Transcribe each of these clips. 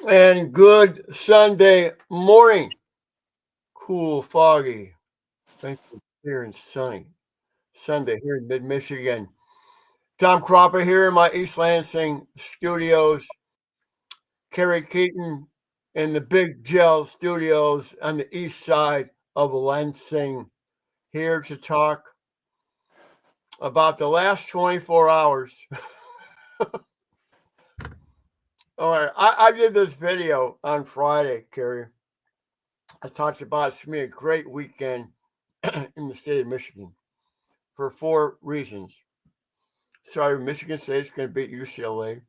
And good Sunday morning. Cool, foggy. Thank you. Clear and sunny. Sunday here in mid Michigan. Tom Crawford here in my East Lansing studios. Kerry Keyton in the Big Gel studios on the east side of Lansing. Here to talk about the last 24 hours. All right, I did this video on Friday, Kerry. I talked about it's going to be a great weekend in the state of Michigan for four reasons. Sorry, Michigan State's going to beat UCLA.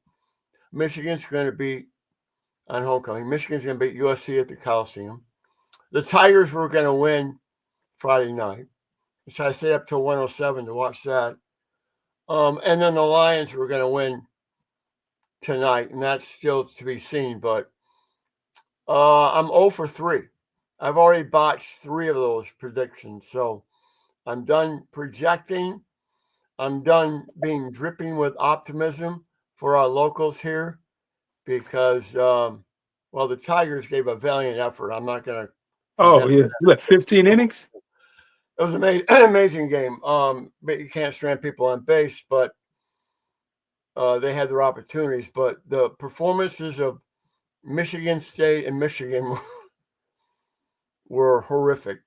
Michigan's going to beat on homecoming. Michigan's going to beat USC at the Coliseum. The Tigers were going to win Friday night, so I stayed up till 1:07 to watch that. And then the Lions were going to win tonight, and that's still to be seen. But I'm 0 for 3. I've already botched 3 of those predictions, so I'm done projecting. I'm done being dripping with optimism for our locals here because, the Tigers gave a valiant effort. I'm not going to Oh forget. yeah, what 15 innings? It was an amazing game. But you can't strand people on base, but they had their opportunities. But the performances of Michigan State and Michigan were horrific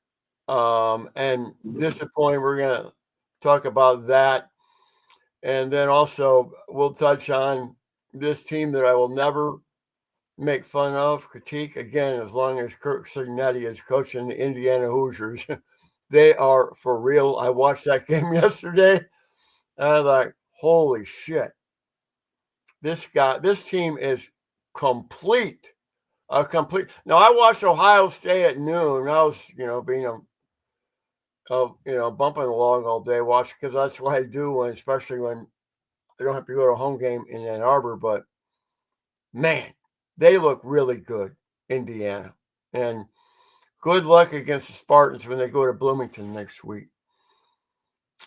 and disappointing. We're going to talk about that. And then also, we'll touch on this team that I will never make fun of, critique again, as long as Kirk Cignetti is coaching the Indiana Hoosiers. They are for real. I watched that game yesterday, and I was like, holy shit. This team is complete. Complete. Now, I watched Ohio State at noon. I was, being bumping along all day watching because that's what I do, especially when I don't have to go to a home game in Ann Arbor. But man, they look really good, Indiana. And good luck against the Spartans when they go to Bloomington next week.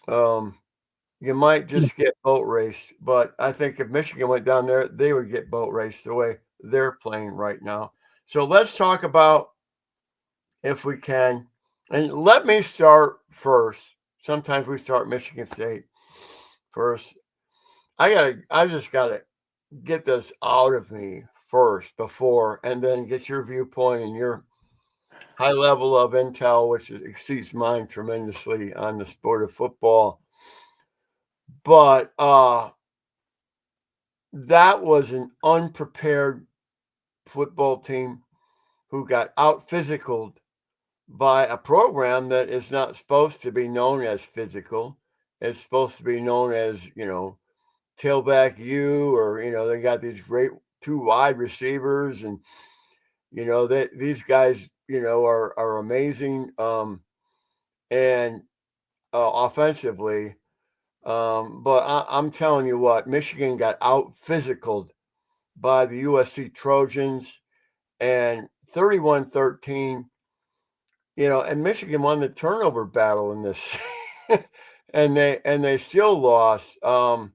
You might just get boat raced, but I think if Michigan went down there, they would get boat raced the way they're playing right now. So let's talk about, if we can, and let me start first. Sometimes we start Michigan State first. I just gotta get this out of me first before, and then get your viewpoint and your high level of intel, which exceeds mine tremendously on the sport of football. But that was an unprepared football team who got out physicaled by a program that is not supposed to be known as physical. It's supposed to be known as, tailback U, or, they got these great 2 wide receivers, and, these guys, are amazing. And offensively. But I'm telling you what, Michigan got out physicaled by the USC Trojans, and 31-13. And Michigan won the turnover battle in this, and they still lost. Wow.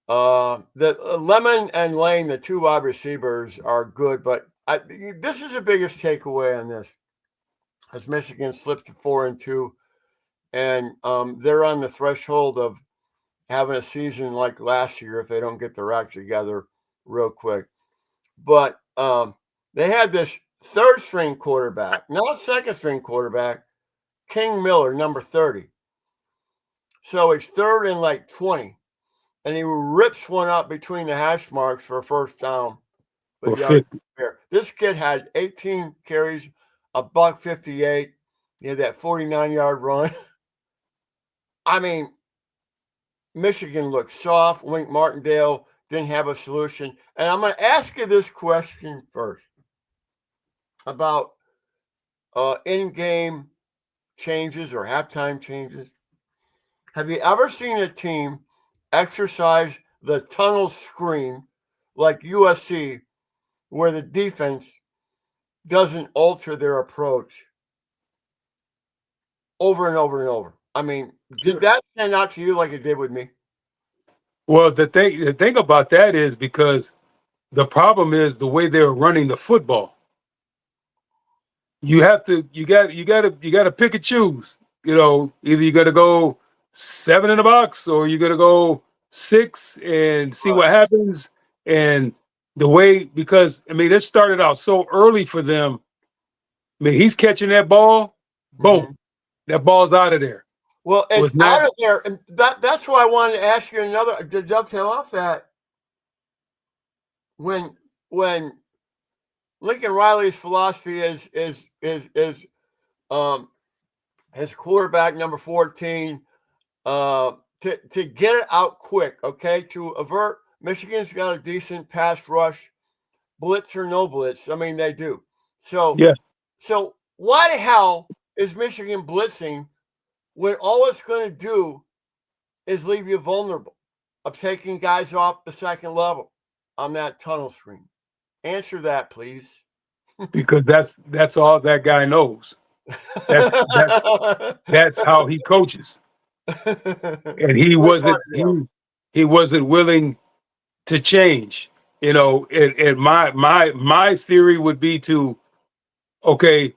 The Lemon and Lane, the 2 wide receivers, are good, but this is the biggest takeaway on this, as Michigan slipped to 4-2, and they're on the threshold of having a season like last year if they don't get their act together real quick. But they had this 3rd string quarterback, not 2nd string quarterback, King Miller, number 30. So it's 3rd and like 20. And he rips one up between the hash marks for a first down. Or But 50. this kid had 18 carries, $158. He had that 49-yard run. I mean, Michigan looked soft. Wink Martindale didn't have a solution. And I'm going to ask you this question first about in-game changes or halftime changes. Have you ever seen a team exercise the tunnel screen like USC, where the defense doesn't alter their approach over and over and over? I mean, did that stand out to you like it did with me? Well, the thing about that is because The problem is the way they're running the football. You got to pick and choose. Either you got to go 7 in the box or you got to go 6 and see what Right. happens. And the way, because I mean, it started out so early for them. I mean, he's catching that ball, boom, Hmm. that ball's out of there. Well, Was it's not out of there, and that's why I wanted to ask you another to dovetail off that. When Lincoln Riley's philosophy is um his quarterback number 14 to get it out quick, okay, to avert. Michigan's got a decent pass rush, blitz or no blitz. I mean, they do. So yes, so why the hell is Michigan blitzing when all it's going to do is leave you vulnerable of taking guys off the second level on that tunnel screen? Answer that, please. because that's all that guy knows. That's that's how he coaches. And he What wasn't part of him? he wasn't willing to change. And my theory would be to, okay,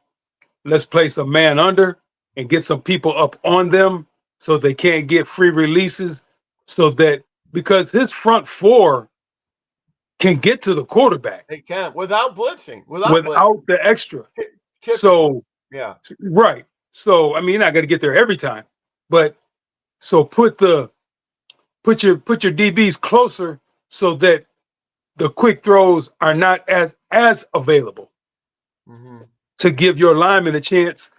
let's place a man under and get some people up on them so they can't get free releases, so that because his front four can get to the quarterback They can without blitzing, without without blitzing. the extra. Typically, So yeah, right. So I mean, you're not going to get there every time, but so put your DBs closer so that the quick throws are not as available hmm to give your lineman a chance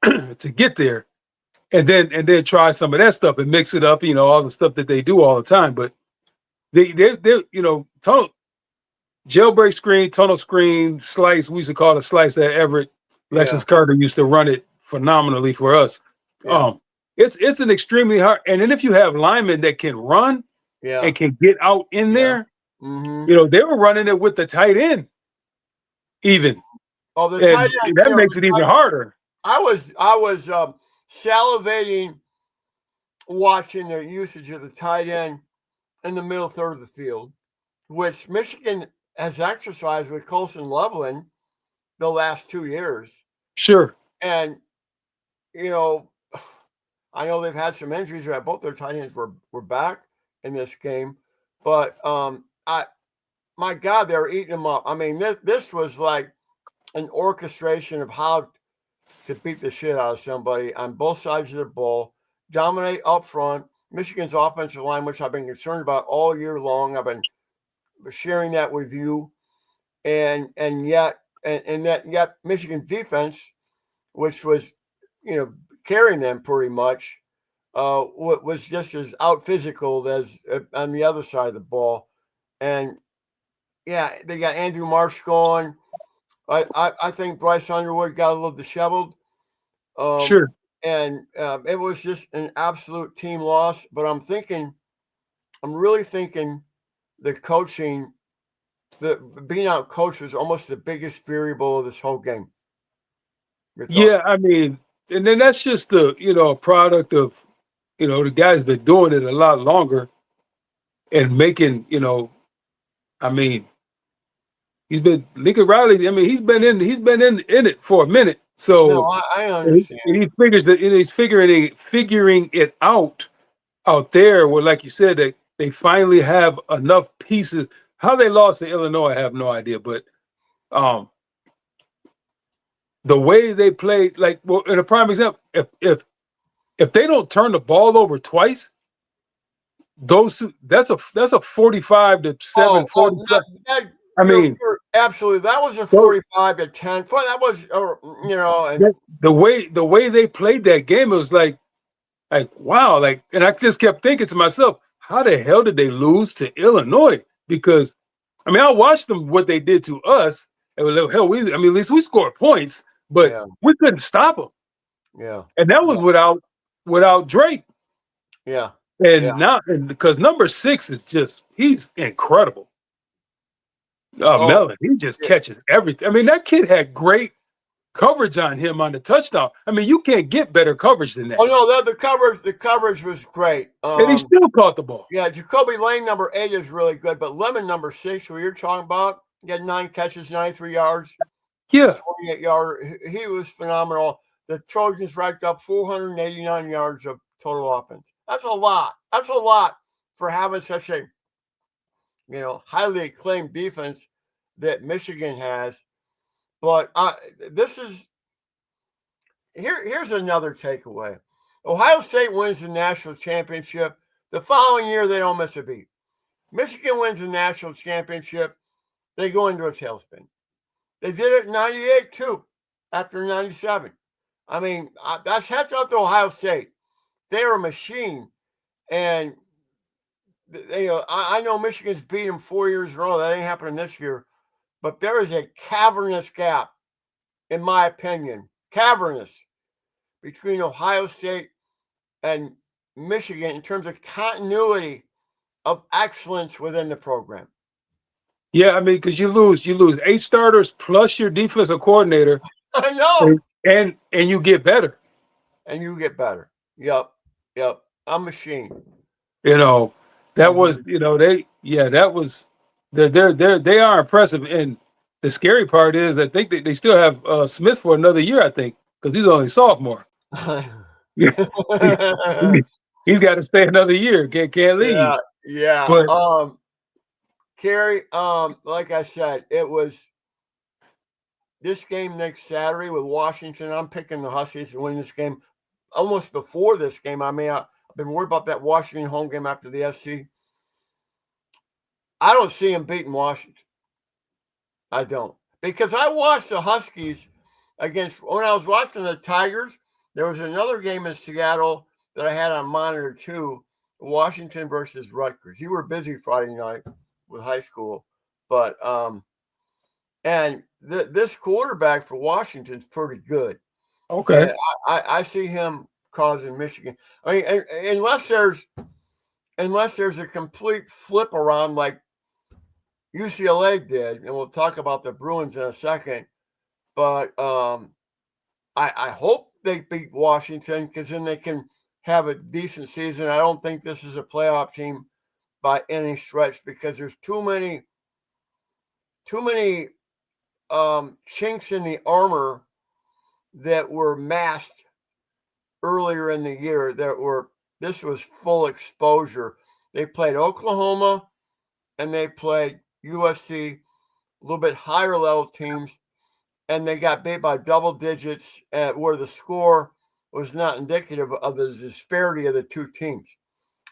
to get there, and then try some of that stuff and mix it up, all the stuff that they do all the time. But they tunnel jailbreak screen, tunnel screen, slice. We used to call it a slice at Everett. yeah, Lexus Carter used to run it phenomenally for us. yeah, Um, it's an extremely hard, and then if you have linemen that can run yeah, and can get out in yeah. there, hmm they were running it with the tight end even, Oh, the tight and end. that makes it even harder. I was salivating watching their usage of the tight end in the middle third of the field, which Michigan has exercised with Colson Loveland the last 2 years. Sure. And, you know, I know they've had some injuries. Both their tight ends were back in this game. But my God, they were eating them up. I mean, this was like an orchestration of how to beat the shit out of somebody on both sides of the ball, dominate up front. Michigan's offensive line, which I've been concerned about all year long. I've been sharing that with you, and yet Michigan's defense, which was carrying them pretty much, was just as out physical as on the other side of the ball. And yeah, they got Andrew Marsh going. I think Bryce Underwood got a little disheveled. Um, Sure. and it was just an absolute team loss. But I'm really thinking the coaching, the being out coached was almost the biggest variable of this whole game. Your Yeah, thoughts? I mean, and then that's just a product of, the guy's been doing it a lot longer and making, I mean, he's been Lincoln Riley. I mean, he's been in it for a minute. No, So I and understand. he figures that he's figuring it out there where, like you said, they finally have enough pieces. How they lost to Illinois, I have no idea. But um, the way they played, like, well, in a prime example, if they don't turn the ball over twice, that's a 45 to 7, Oh, 47. that, I mean, you're absolutely. That was a those, 45-10. That was, and the way they played that game, it was like wow, and I just kept thinking to myself, how the hell did they lose to Illinois? Because I mean, I watched them what they did to us, and hell, I mean, at least we scored points, but yeah, we couldn't stop them, yeah, and that was yeah, without Drake. yeah. And now, and because number 6 is he's incredible. Oh, Melon, he just yeah, catches everything. I mean, that kid had great. coverage on him on the touchdown. I mean, you can't get better coverage than Oh that. no, the coverage was great. And he still caught the ball. Yeah, Jacoby Lane number 8 is really good, but Lemon number 6, who you're talking about, he had 9 catches, 93 yards, Yeah. 28 yards. He was phenomenal. The Trojans racked up 489 yards of total offense. That's a lot. That's a lot for having such a highly acclaimed defense that Michigan has. But here's another takeaway. Ohio State wins the national championship. The following year, they don't miss a beat. Michigan wins the national championship. They go into a tailspin. They did it in 98 too, after 97. I mean, that's hats off to Ohio State. They're a machine. And I know Michigan's beat them 4 years in a row. That ain't happening this year. But there is a cavernous gap, in my opinion, between Ohio State and Michigan in terms of continuity of excellence within the program. Yeah, I mean, because you lose 8 starters plus your defensive coordinator. I know. And you get better. And you get better. Yep. I'm a machine. That was, they are impressive. And the scary part is I think they still have Smith for another year, I think, because he's only a sophomore. He's got to stay another year. Can't leave. Yeah. But Kerry, like I said, it was this game next Saturday with Washington. I'm picking the Huskies to win this game. Almost before this game, I've been worried about that Washington home game after the SC. I don't see him beating Washington. I don't. Because I watched the Huskies when I was watching the Tigers, there was another game in Seattle that I had on monitor too, Washington versus Rutgers. You were busy Friday night with high school, but this quarterback for Washington's pretty good. okay. And I see him causing Michigan. I mean, unless there's a complete flip around like UCLA did, and we'll talk about the Bruins in a second. But I hope they beat Washington because then they can have a decent season. I don't think this is a playoff team by any stretch because there's too many chinks in the armor that were masked earlier in the year. This was full exposure. They played Oklahoma and they played USC, a little bit higher level teams, and they got beat by double digits where the score was not indicative of the disparity of the two teams.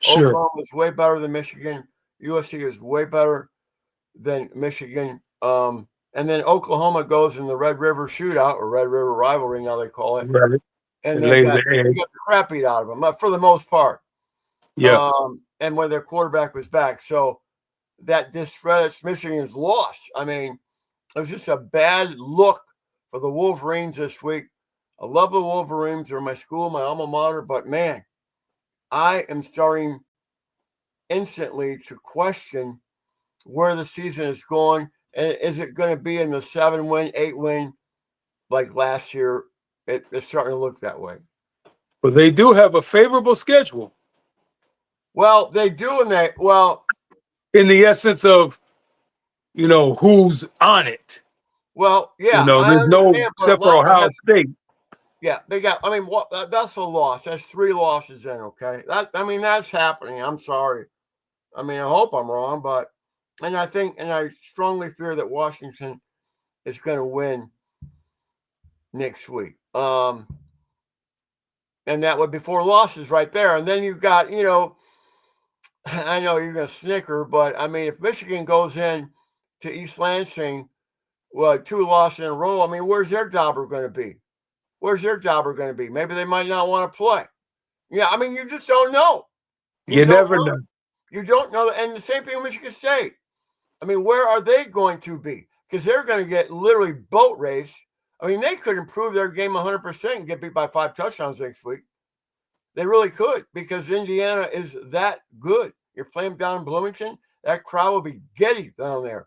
Sure. Oklahoma is way better than Michigan. USC is way better than Michigan. And then Oklahoma goes in the Red River Shootout, or Red River Rivalry, now they call it. Right. And they got the crap beat out of them for the most part. Yeah. And when their quarterback was back. So that discredits Michigan's loss. I mean, it was just a bad look for the Wolverines this week. I love the Wolverines. They're my school, my alma mater. But, man, I am starting instantly to question where the season is going. And is it going to be in the 7-win, 8-win like last year? It's starting to look that way. But they do have a favorable schedule. Well, they do, in the essence of, who's on it. Well, yeah. There's no except for Ohio State. Yeah, they got. I mean, that's a loss. That's 3 losses in. Okay, that's happening. I'm sorry. I mean, I hope I'm wrong, but I strongly fear that Washington is going to win next week. And that would be 4 losses right there. And then you've got, I know you're going to snicker, but I mean, if Michigan goes in to East Lansing, 2 losses in a row, I mean, where's their jobber going to be? Maybe they might not want to play. Yeah, I mean, you just don't know. You never know. You don't know. And the same thing with Michigan State. I mean, where are they going to be? Because they're going to get literally boat raced. I mean, they could improve their game 100% and get beat by 5 touchdowns next week. They really could because Indiana is that good. You're playing down in Bloomington, that crowd will be giddy down there.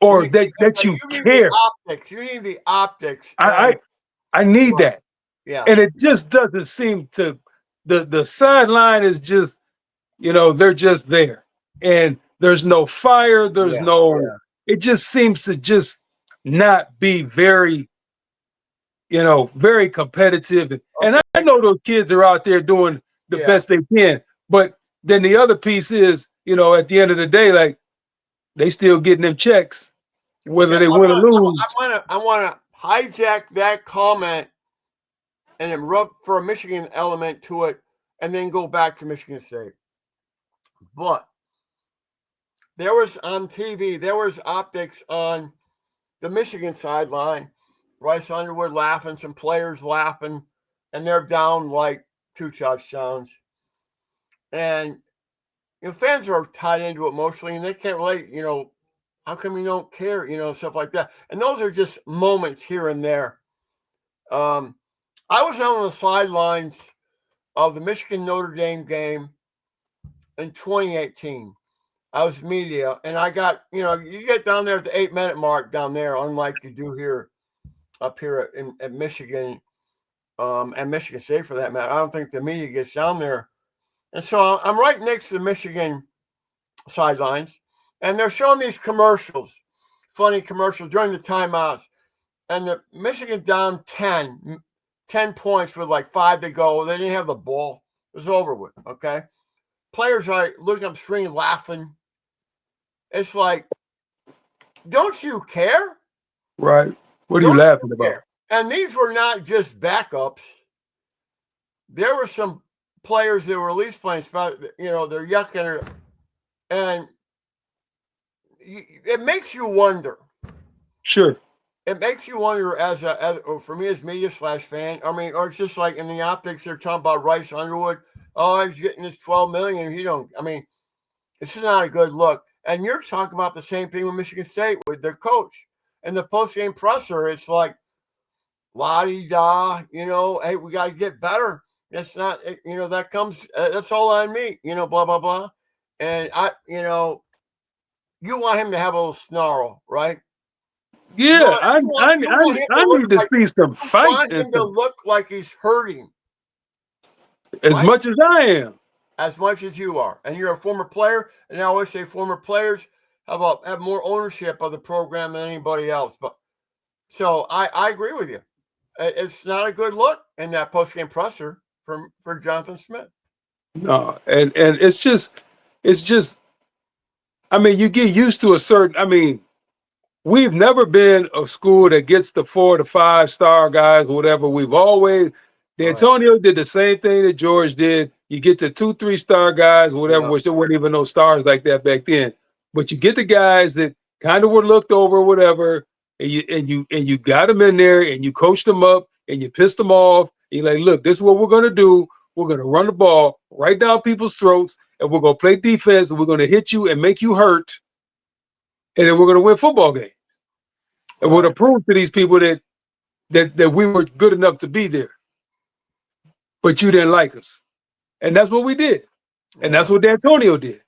or that you You need the care. optics. You need the optics. I And I, I need that. yeah, And it just doesn't seem to the sideline is just, they're just there. And there's no fire, there's yeah, no, yeah. it just seems to just not be very, very competitive. And I Okay, know those kids are out there doing the yeah. best they can. But then the other piece is, at the end of the day, like they still getting them checks, Okay, whether they win or lose. I wanna hijack that comment and then rub for a Michigan element to it, and then go back to Michigan State. But there was on TV, there was optics on the Michigan sideline. Bryce Underwood laughing, some players laughing, and they're down like 2 touchdowns. And fans are tied into it emotionally, and they can't relate. How come you don't care? Stuff like that. And those are just moments here and there. Um, I was on the sidelines of the Michigan Notre Dame game in 2018. I was media, and I got, you get down there at the 8-minute mark down there, unlike you do here up here at Michigan, and Michigan State for that matter. I don't think the media gets down there. And so I'm right next to the Michigan sidelines, and they're showing these commercials, funny commercials during the timeouts. And the Michigan down 10 points with like 5 to go. They didn't have the ball. It was over with, okay? Players are looking up screen laughing. It's like, don't you care? Right. What are you Don't you laughing about? care? And these were not just backups. There were some players that were at least playing spot, they're yucking, and it makes you wonder. Sure. It makes you wonder for me as media/fan. I mean, or it's just like in the optics they're talking about Bryce Underwood. Oh, he's getting his $12 million. He don't. I mean, this is not a good look. And you're talking about the same thing with Michigan State with their coach and the post game presser. It's like la di da. Hey, we got to get better. It's not. That comes. That's all on me. Blah blah blah. And you want him to have a little snarl, right? Yeah, You want him I to look need to like see some you fight want him to look like he's hurting, as right? much as I am. As much as you are, and you're a former player. And I always say former players have more ownership of the program than anybody else. But so I agree with you. It's not a good look in that post game presser for Jonathan Smith. No, and it's just. I mean, you get used to a certain. I mean, we've never been a school that gets the 4 to 5 star guys, whatever. We've always, Right. D'Antonio did the same thing that George did. You get the 2 3 star guys, whatever, Yeah. which there weren't even no stars like that back then. But you get the guys that kind of were looked over, whatever, and you got them in there and you coached them up and you pissed them off. And you're like, look, this is what we're gonna do. We're gonna run the ball right down people's throats, and we're gonna play defense, and we're gonna hit you and make you hurt, and then we're gonna win football games. And would Right. have proved to these people that we were good enough to be there, but you didn't like us, and that's what we did, and that's Yeah. what D'Antonio did.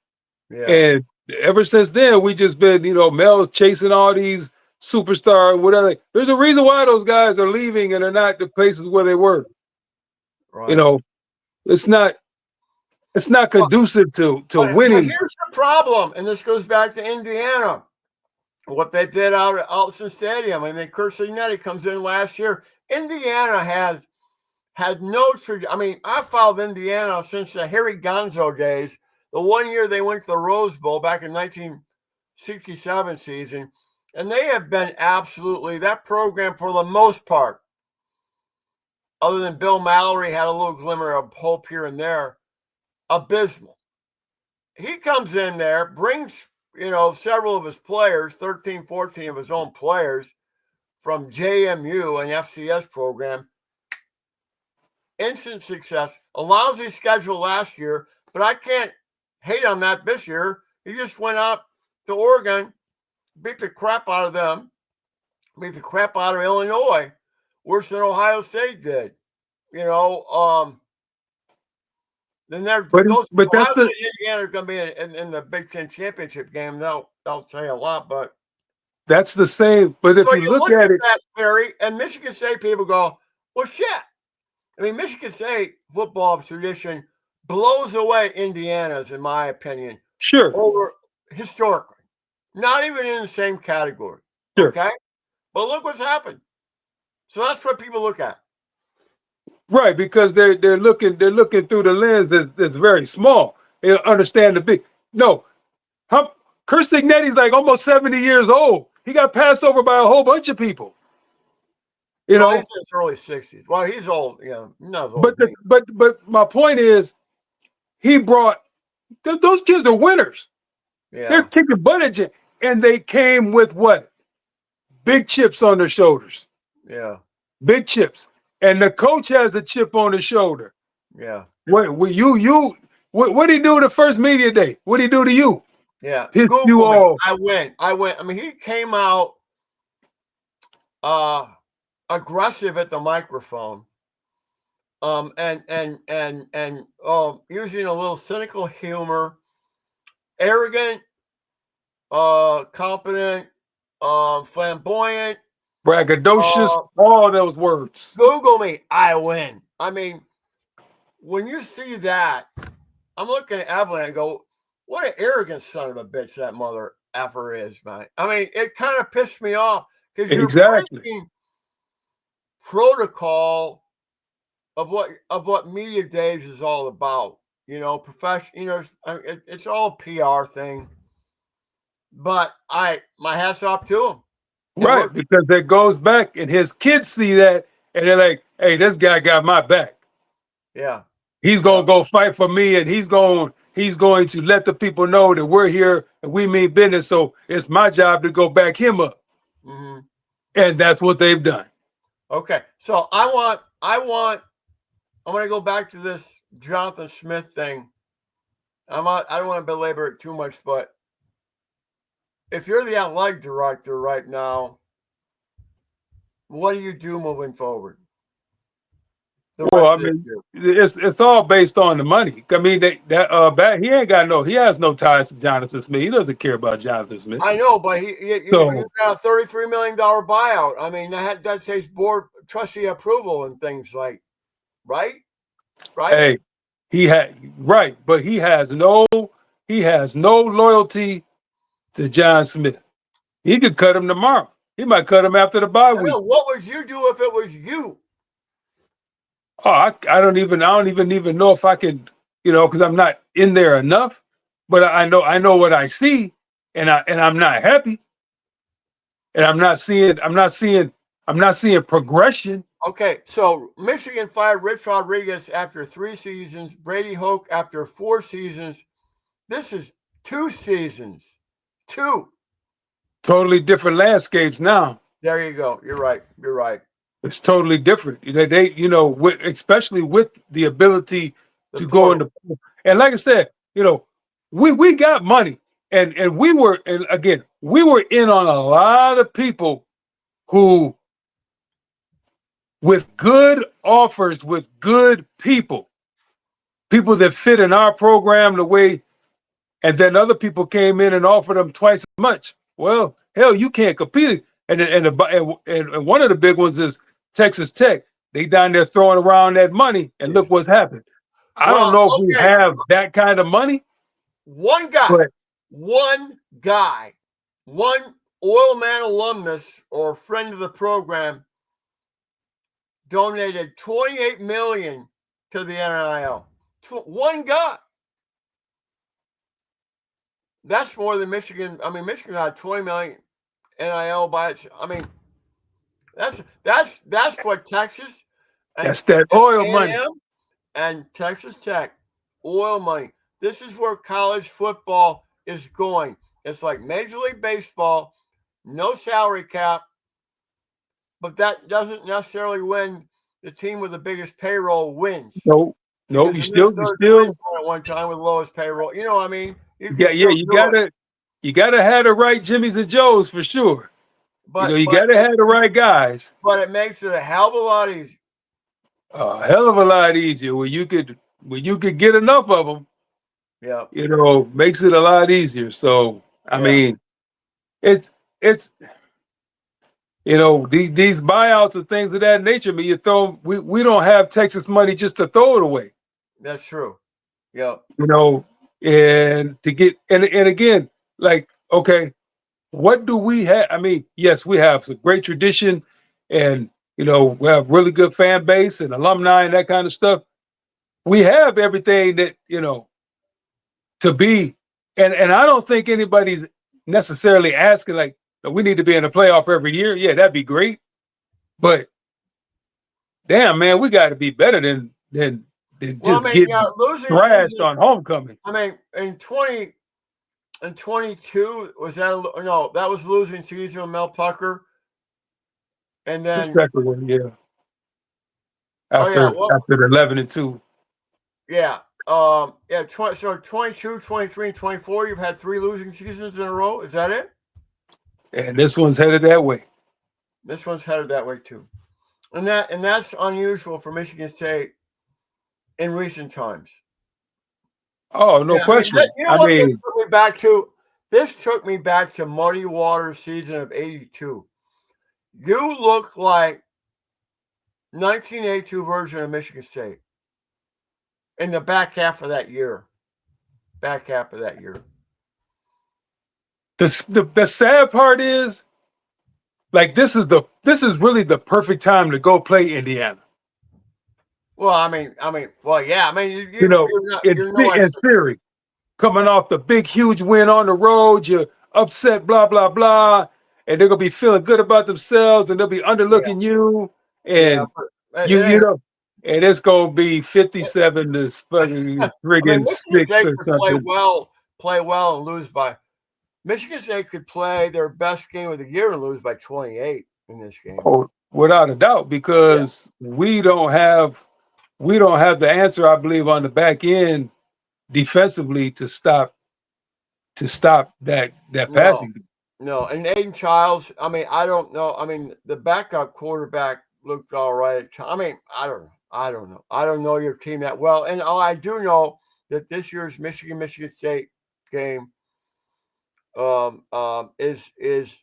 Yeah. And ever since then, we just been, Mel's chasing all these superstar whatever. There's a reason why those guys are leaving and are not the places where they were. You Right. know, it's not But, conducive to but winning. here's the problem, and this goes back to Indiana. What they did out at Allison Stadium. I mean, Kurt Signetti comes in last year. Indiana has had no I mean, I followed Indiana since the Harry Gonzo days. The one year they went to the Rose Bowl back in 1967 season, and they have been absolutely that program for the most part, other than Bill Mallory had a little glimmer of hope here and there, abysmal. He comes in there, brings several of his players, 13, 14 of his own players from JMU, an FCS program. Instant success. A lousy schedule last year, but I can't hate on that this year. He just went out to Oregon, beat the crap out of them, beat the crap out of Illinois, worse than Ohio State did. You know, then those But Ohio that's State and Indiana are going to be in the Big Ten championship game. That'll say a lot, but that's the same. But if So you you look look at at it, that, Perry, and Michigan State people go, well, shit. I mean, Michigan State football tradition blows away Indiana's, in my opinion, sure, over historically. Not even in the same category. sure, Okay? But look what's happened. So that's what people look at. right, because they're looking through the lens that's very small. They understand the big. No, how, Chris Ignetti's like almost 70 years old. He got passed over by a whole bunch of people. You Well, he's know, in his early 60s. Well, he's old, not as old but as me. but my point is, he brought those kids are winners. They're Yeah. kicking butt at you, and they came with what? Big chips on their shoulders. Yeah. Big chips, and the coach has a chip on his shoulder. Yeah. What did he do the first media day? What did he do to you? Yeah. Pissed you Google me. off. I went. I mean, he came out aggressive at the microphone. And using a little cynical humor, arrogant, competent, flamboyant. Braggadocious, all those words. Google me, I win. I mean, when you see that, I'm looking at Evelyn and go, what an arrogant son of a bitch that mother effer is, man. I mean, it kind of pissed me off because you're Exactly. breaking protocol of what media days is all about. It's all a PR thing. But my hats off to him. Right, because it goes back, and his kids see that, and they're like, "Hey, this guy got my back. Yeah, He's gonna go fight for me, and he's going to let the people know that we're here and we mean business. So it's my job to go back him up." Mm-hmm. And that's what they've done. Okay, so I'm going to go back to this Jonathan Smith thing. I don't want to belabor it too much, but if you're the athletic director right now, what do you do moving forward? Well, I mean, it's all based on the money. I mean, he has no ties to Jonathan Smith. He doesn't care about Jonathan Smith. I know, but you got a $33 million buyout. I mean, that takes board trustee approval and things like, right? Hey, but he has no loyalty to John Smith. He could cut him tomorrow. He might cut him after the bye week. What would you do if it was you? Oh, I don't even know if I could, because I'm not in there enough. But I know what I see, and I'm not happy, and I'm not seeing progression. Okay, so Michigan fired Rich Rodriguez after 3 seasons, Brady Hoke after 4 seasons. This is 2 seasons. 2. Totally different landscapes now. There you go. You're right. It's totally different. Especially with the ability to go into, and like I said, we got money, and we were in on a lot of people who, with good offers, with good people that fit in our program the way, and then other people came in and offered them twice as much. Well, hell, you can't compete. And one of the big ones is Texas Tech. They down there throwing around that money, and look what's happened. I don't know if we have that kind of money. One guy, one Oil Man alumnus or friend of the program donated $28 million to the NIL. One guy. That's more than Michigan. I mean, Michigan got $20 million NIL by its. I mean, that's what Texas. That's that oil money. And Texas Tech, oil money. This is where college football is going. It's like Major League Baseball, no salary cap, but that doesn't necessarily win. The team with the biggest payroll wins. No, you still at one time with the lowest payroll. You know what I mean? You gotta have the right Jimmys and Joes for sure. But you gotta have the right guys. But it makes it a hell of a lot easier. A hell of a lot easier when you could get enough of them. Yeah. Makes it a lot easier. So I mean, it's You know, these buyouts and things of that nature. I mean, we don't have Texas money just to throw it away. That's true. Yeah. You know, and to get and again, like, okay, what do we have? I mean, yes, we have some great tradition, and you know, we have really good fan base and alumni and that kind of stuff. We have everything that, you know, to be, and I don't think anybody's necessarily asking like we need to be in the playoff every year. Yeah, that'd be great, but damn, man, we got to be better than Well, just I mean, yeah, getting losing thrashed season. on homecoming. I mean, in 22 was that no? That was losing season with Mel Tucker, and The then second one, yeah, oh yeah, well after the 11-2, yeah, yeah. So 22, 23, and 24. You've had 3 losing seasons in a row. Is that it? and this one's headed that way. This one's headed that way too, and that's unusual for Michigan State in recent times. Oh, no Yeah, I mean, question. you know I what this mean, took me back to? This took me back to Muddy Waters season of '82. You look like 1982 version of Michigan State in the back half of that year. Back half of that year. the sad part is like this is really the perfect time to go play Indiana. Well, well, yeah. I mean, You know, you're no in theory, coming off the big huge win on the road, you're upset, blah blah blah, and they're gonna be feeling good about themselves, and they'll be yeah, underlooking you, yeah. and But you know, and it's gonna be 57 to fucking I mean, friggin' Michigan six State or could something. play well, and lose by. Michigan State could play their best game of the year and lose by 28 in this game. Oh, without a doubt, Yeah, because we don't have the answer, I believe, on the back end defensively to stop that no, passing. no. And Aiden Childs, I mean, I don't know. I mean, the backup quarterback looked all right. I mean, I don't know. I don't know. I don't know your team that well. And I do know that this year's Michigan State game is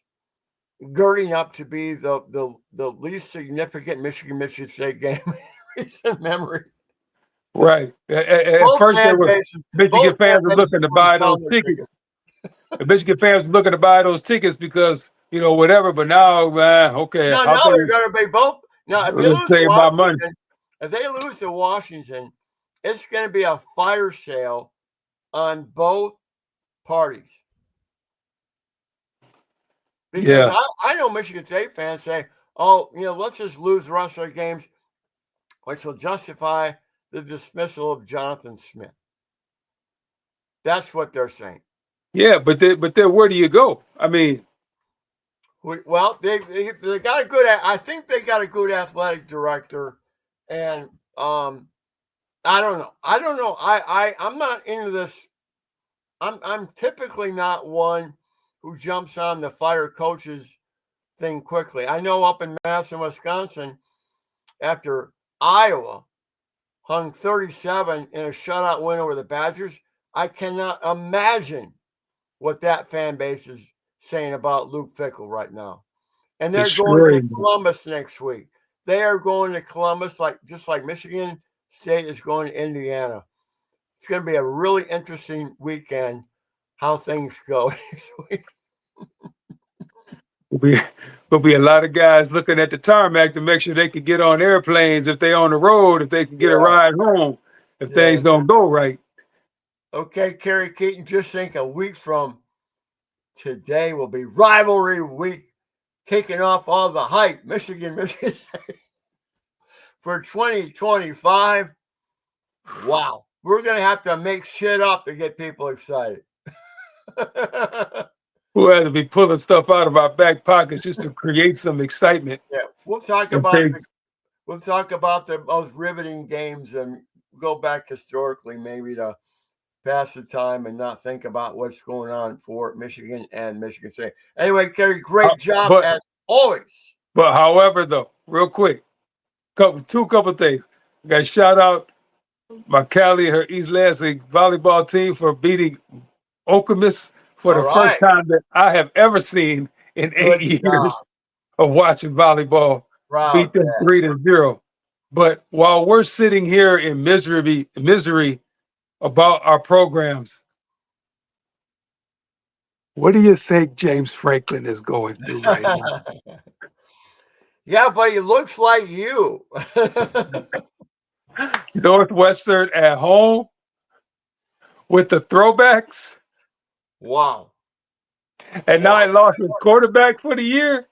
girding up to be the least significant Michigan State game in recent memory. Right. At Both first, they fan were bases, Michigan both fan fans were looking bases to will be buy those selling their tickets. tickets. The Michigan fans were looking to buy those tickets because, you know, whatever. But now, man, okay, No, how now can they're going to be both. Now, if they let's lose to save my money? Washington, if they lose to Washington, it's going to be a fire sale on both parties. Because Yeah, I know Michigan State fans say, oh, let's just lose the rest of our games, which will justify the dismissal of Jonathan Smith. That's what they're saying. yeah, but then where do you go? I mean, Well, they got a good. I think they got a good athletic director, and I don't know. I don't know. I'm not into this. I'm typically not one who jumps on the fire coaches thing quickly. I know up in Madison, Wisconsin, after Iowa hung 37 in a shutout win over the Badgers, I cannot imagine what that fan base is saying about Luke Fickell right now. And they're going to destroying them. Columbus next week. They are going to Columbus just like Michigan State is going to Indiana. It's going to be a really interesting weekend. How things go next week. Will be a lot of guys looking at the tarmac to make sure they can get on airplanes if they on the road, if they can get a Yeah, ride home, if yeah. things don't go right. Okay, Kerry Keyton, just think a week from today will be rivalry week, kicking off all the hype. Michigan for 2025. Wow. We're going to have to make shit up to get people excited. We'll have to be pulling stuff out of our back pockets just to create some excitement. Yeah, we'll talk And about things. the most riveting games and go back historically maybe to pass the time and not think about what's going on for Michigan and Michigan State. Anyway, Kerry, great job But as always. however, though, real quick, couple things. I got to shout out my Cali, her East Lansing volleyball team for beating Okemos for All the first right. time that I have ever seen in Good 8 job. years. of watching volleyball Proud beat of them that. 3-0. But while we're sitting here in misery about our programs, what do you think James Franklin is going through right now? Yeah, but he looks like you. Northwestern at home with the throwbacks, Wow. and now Wow. I lost his quarterback for the year.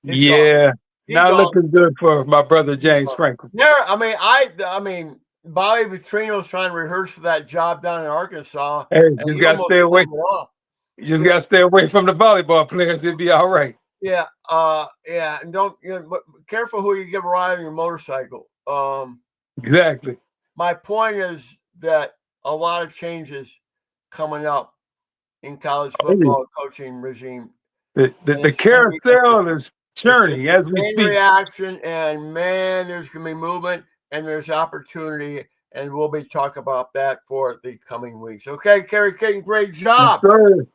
He's gone. Yeah, He's not gone. looking good for my brother He's James gone. Franklin. There, I mean, Bobby Petrino's trying to rehearse for that job down in Arkansas, Hey, and just he gotta almost stay away. pulled it off. You just Yeah, gotta stay away from the volleyball players. It'll be all right. yeah, and don't but careful who you give a ride on your motorcycle. Exactly. My point is that a lot of changes coming up in college Oh, yeah. football coaching regime, and The it's going to be carousel interesting. is It's churning a as we chain speak. reaction, and man, there's going to be movement and there's opportunity, and we'll be talking about that for the coming weeks. Okay, Kerry Keyton, great Yes, job. sir.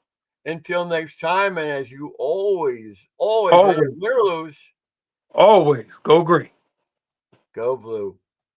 Until next time, and as you always, win Always, or lose, always go green. go blue.